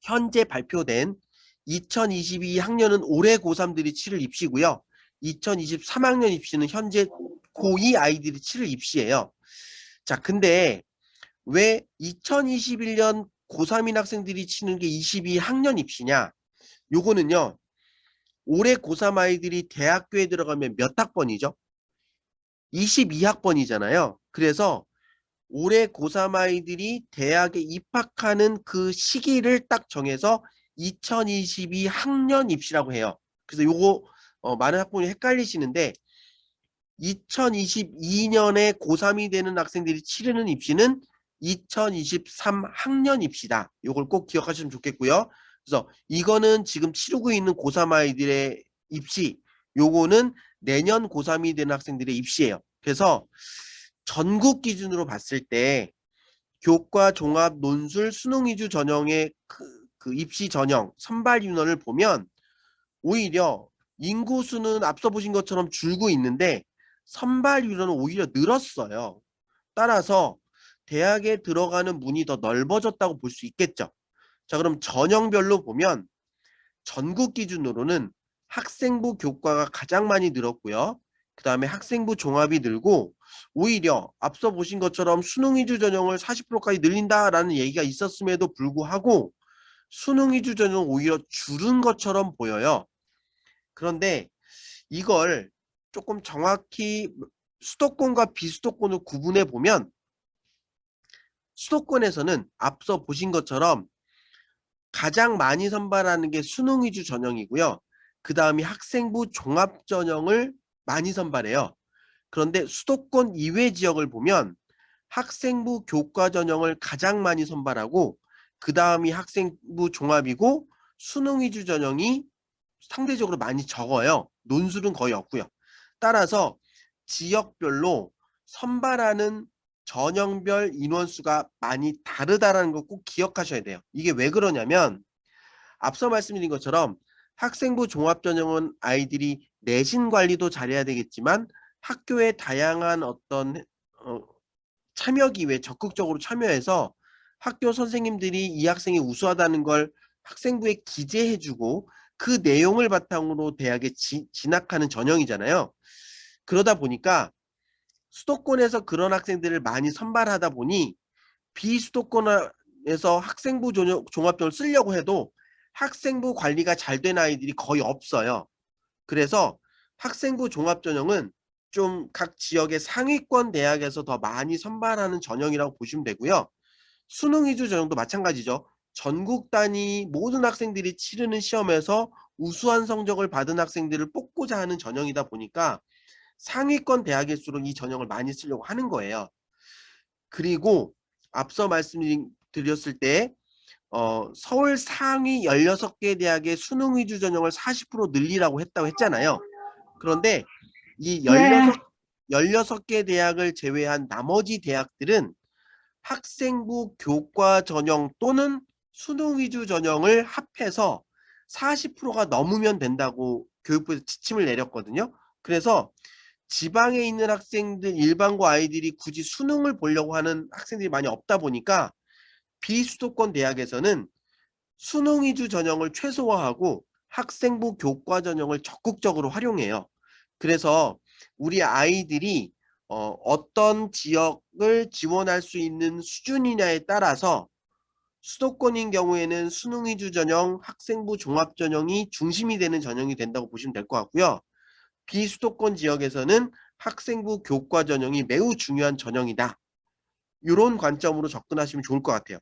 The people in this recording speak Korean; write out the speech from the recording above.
현재 발표된 2022 학년은 올해 고3들이 치를 입시고요. 2023학년 입시는 현재 고2 아이들이 치를 입시예요. 자, 근데 왜 2021년 고3인 학생들이 치는 게 22학년 입시냐? 요거는요. 올해 고3 아이들이 대학교에 들어가면 몇 학번이죠? 22학번이잖아요. 그래서 올해 고3 아이들이 대학에 입학하는 그 시기를 딱 정해서 2022 학년 입시라고 해요. 그래서 요거 많은 학부모님 헷갈리시는데 2022년에 고3이 되는 학생들이 치르는 입시는 2023 학년 입시다. 요걸 꼭 기억하시면 좋겠고요. 그래서 이거는 지금 치르고 있는 고3 아이들의 입시, 요거는 내년 고3이 되는 학생들의 입시예요. 그래서 전국 기준으로 봤을 때 교과, 종합, 논술, 수능 위주 전형의 그 입시 전형, 선발 인원을 보면 오히려 인구수는 앞서 보신 것처럼 줄고 있는데 선발 인원은 오히려 늘었어요. 따라서 대학에 들어가는 문이 더 넓어졌다고 볼 수 있겠죠. 자, 그럼 전형별로 보면 전국 기준으로는 학생부 교과가 가장 많이 늘었고요. 그 다음에 학생부 종합이 늘고 오히려 앞서 보신 것처럼 수능 위주 전형을 40%까지 늘린다라는 얘기가 있었음에도 불구하고 수능 위주 전형은 오히려 줄은 것처럼 보여요. 그런데 이걸 조금 정확히 수도권과 비수도권을 구분해 보면 수도권에서는 앞서 보신 것처럼 가장 많이 선발하는 게 수능 위주 전형이고요. 그 다음이 학생부 종합 전형을 많이 선발해요. 그런데 수도권 이외 지역을 보면 학생부 교과 전형을 가장 많이 선발하고 그 다음이 학생부 종합이고 수능 위주 전형이 상대적으로 많이 적어요. 논술은 거의 없고요. 따라서 지역별로 선발하는 전형별 인원수가 많이 다르다는 거 꼭 기억하셔야 돼요. 이게 왜 그러냐면 앞서 말씀드린 것처럼 학생부 종합전형은 아이들이 내신 관리도 잘해야 되겠지만 학교의 다양한 어떤 참여 기회에 적극적으로 참여해서 학교 선생님들이 이 학생이 우수하다는 걸 학생부에 기재해주고 그 내용을 바탕으로 대학에 진학하는 전형이잖아요. 그러다 보니까 수도권에서 그런 학생들을 많이 선발하다 보니 비수도권에서 학생부 종합전을 쓰려고 해도 학생부 관리가 잘 된 아이들이 거의 없어요. 그래서 학생부 종합전형은 좀 각 지역의 상위권 대학에서 더 많이 선발하는 전형이라고 보시면 되고요. 수능 위주 전형도 마찬가지죠. 전국 단위 모든 학생들이 치르는 시험에서 우수한 성적을 받은 학생들을 뽑고자 하는 전형이다 보니까 상위권 대학일수록 이 전형을 많이 쓰려고 하는 거예요. 그리고 앞서 말씀드렸을 때 서울 상위 16개 대학의 수능 위주 전형을 40% 늘리라고 했다고 했잖아요. 그런데 이 네. 16개 대학을 제외한 나머지 대학들은 학생부 교과 전형 또는 수능 위주 전형을 합해서 40%가 넘으면 된다고 교육부에서 지침을 내렸거든요. 그래서 지방에 있는 학생들, 일반고 아이들이 굳이 수능을 보려고 하는 학생들이 많이 없다 보니까 비수도권 대학에서는 수능 위주 전형을 최소화하고 학생부 교과 전형을 적극적으로 활용해요. 그래서 우리 아이들이 어떤 지역을 지원할 수 있는 수준이냐에 따라서 수도권인 경우에는 수능 위주 전형, 학생부 종합 전형이 중심이 되는 전형이 된다고 보시면 될 것 같고요. 비수도권 지역에서는 학생부 교과 전형이 매우 중요한 전형이다. 이런 관점으로 접근하시면 좋을 것 같아요.